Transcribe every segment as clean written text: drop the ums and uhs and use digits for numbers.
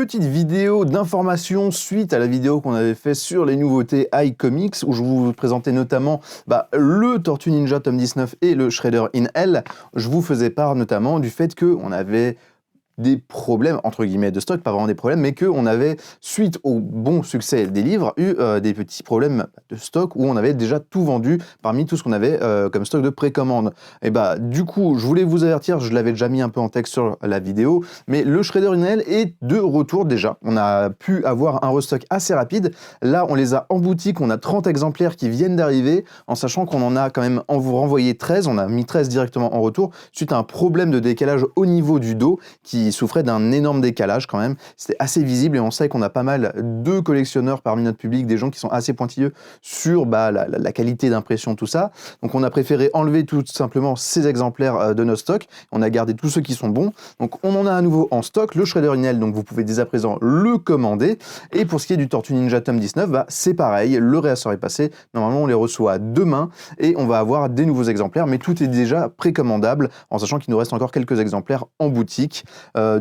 petite vidéo d'information suite à la vidéo qu'on avait fait sur les nouveautés iComics, où je vous présentais notamment le Tortue Ninja tome 19 et le Shredder in Hell. Je vous faisais part notamment du fait qu'on avait des problèmes, entre guillemets, de stock, pas vraiment des problèmes, mais qu'on avait, suite au bon succès des livres, eu des petits problèmes de stock où on avait déjà tout vendu parmi tout ce qu'on avait comme stock de précommande. Et du coup, je voulais vous avertir, je l'avais déjà mis un peu en texte sur la vidéo, mais le Shredder in Hell est de retour déjà. On a pu avoir un restock assez rapide. Là, on les a en boutique, on a 30 exemplaires qui viennent d'arriver, en sachant qu'on en a quand même en vous renvoyé 13, on a mis 13 directement en retour, suite à un problème de décalage au niveau du dos qui souffrait d'un énorme décalage quand même. C'était assez visible et on sait qu'on a pas mal de collectionneurs parmi notre public, des gens qui sont assez pointilleux sur la qualité d'impression, tout ça. Donc on a préféré enlever tout simplement ces exemplaires de notre stock. On a gardé tous ceux qui sont bons. Donc on en a à nouveau en stock, le Shredder in Hell, donc vous pouvez dès à présent le commander. Et pour ce qui est du Tortue Ninja tome 19, c'est pareil, le réassort est passé. Normalement on les reçoit demain et on va avoir des nouveaux exemplaires, mais tout est déjà précommandable en sachant qu'il nous reste encore quelques exemplaires en boutique.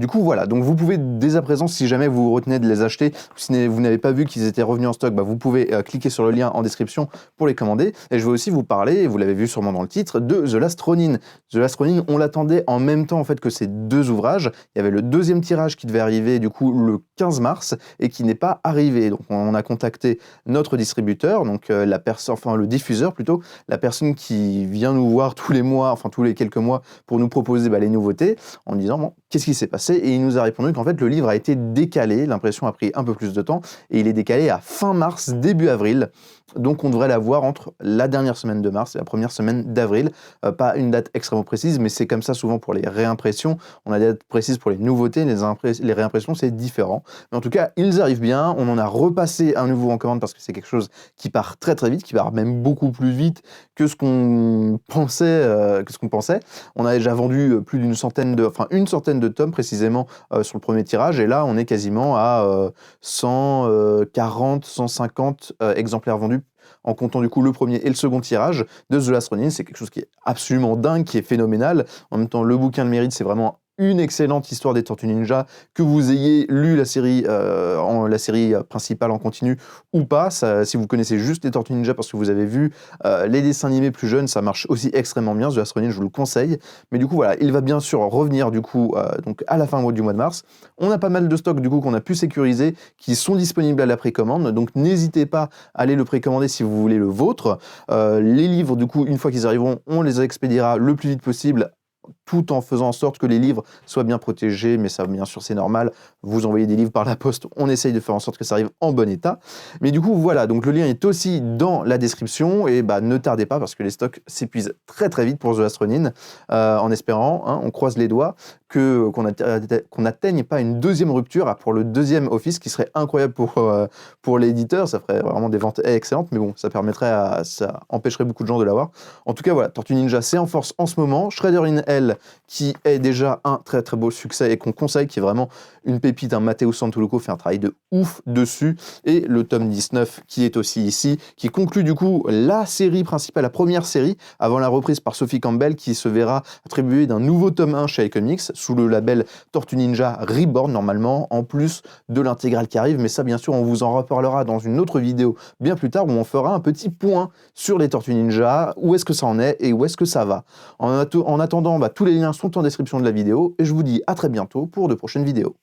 Du coup, voilà, donc vous pouvez dès à présent, si jamais vous retenez de les acheter, si vous n'avez pas vu qu'ils étaient revenus en stock, vous pouvez cliquer sur le lien en description pour les commander. Et je vais aussi vous parler, vous l'avez vu sûrement dans le titre, de The Last Ronin. The Last Ronin, on l'attendait en même temps en fait que ces deux ouvrages. Il y avait le deuxième tirage qui devait arriver du coup le 15 mars et qui n'est pas arrivé. Donc on a contacté notre distributeur, donc le diffuseur plutôt, la personne qui vient nous voir tous les mois, enfin tous les quelques mois pour nous proposer les nouveautés, en disant bon, qu'est-ce qui s'est passé? Et il nous a répondu qu'en fait le livre a été décalé, l'impression a pris un peu plus de temps et il est décalé à fin mars, début avril. Donc on devrait l'avoir entre la dernière semaine de mars et la première semaine d'avril. Pas une date extrêmement précise, mais c'est comme ça souvent pour les réimpressions. On a des dates précises pour les nouveautés, les réimpressions c'est différent. Mais en tout cas, ils arrivent bien. On en a repassé un nouveau en commande parce que c'est quelque chose qui part très très vite, qui part même beaucoup plus vite que ce qu'on pensait. On a déjà vendu plus une centaine de tomes précisément sur le premier tirage, et là on est quasiment à 140, 150 exemplaires vendus en comptant du coup le premier et le second tirage de The Last Ronin. C'est quelque chose qui est absolument dingue, qui est phénoménal. En même temps, le bouquin le mérite, c'est vraiment une excellente histoire des Tortues Ninja, que vous ayez lu la série principale en continu ou pas. Si vous connaissez juste les Tortues Ninja parce que vous avez vu les dessins animés plus jeunes, ça marche aussi extrêmement bien. The Last Ronin, je vous le conseille. Mais du coup, voilà, il va bien sûr revenir du coup donc à la fin du mois de mars. On a pas mal de stocks du coup qu'on a pu sécuriser, qui sont disponibles à la précommande. Donc n'hésitez pas à aller le précommander si vous voulez le vôtre. Les livres, du coup, une fois qu'ils arriveront, on les expédiera le plus vite possible, tout en faisant en sorte que les livres soient bien protégés, mais ça, bien sûr, c'est normal. Vous envoyez des livres par la poste, on essaye de faire en sorte que ça arrive en bon état. Mais du coup, voilà, donc le lien est aussi dans la description, et ne tardez pas, parce que les stocks s'épuisent très très vite pour The Last Ronin, en espérant, on croise les doigts, qu'on n'atteigne pas une deuxième rupture pour le deuxième office, qui serait incroyable pour l'éditeur. Ça ferait vraiment des ventes excellentes, mais bon, ça empêcherait beaucoup de gens de l'avoir. En tout cas, voilà, Tortue Ninja, c'est en force en ce moment. Shredder in Hell, qui est déjà un très très beau succès et qu'on conseille, qui est vraiment une pépite. Matteo Santoluco fait un travail de ouf dessus. Et le tome 19 qui est aussi ici, qui conclut du coup la série principale, la première série, avant la reprise par Sophie Campbell, qui se verra attribuer d'un nouveau tome 1 chez iComics, sous le label Tortue Ninja Reborn normalement, en plus de l'intégrale qui arrive. Mais ça, bien sûr, on vous en reparlera dans une autre vidéo bien plus tard, où on fera un petit point sur les Tortues Ninja, où est-ce que ça en est et où est-ce que ça va. En attendant, tous les liens sont en description de la vidéo, et je vous dis à très bientôt pour de prochaines vidéos.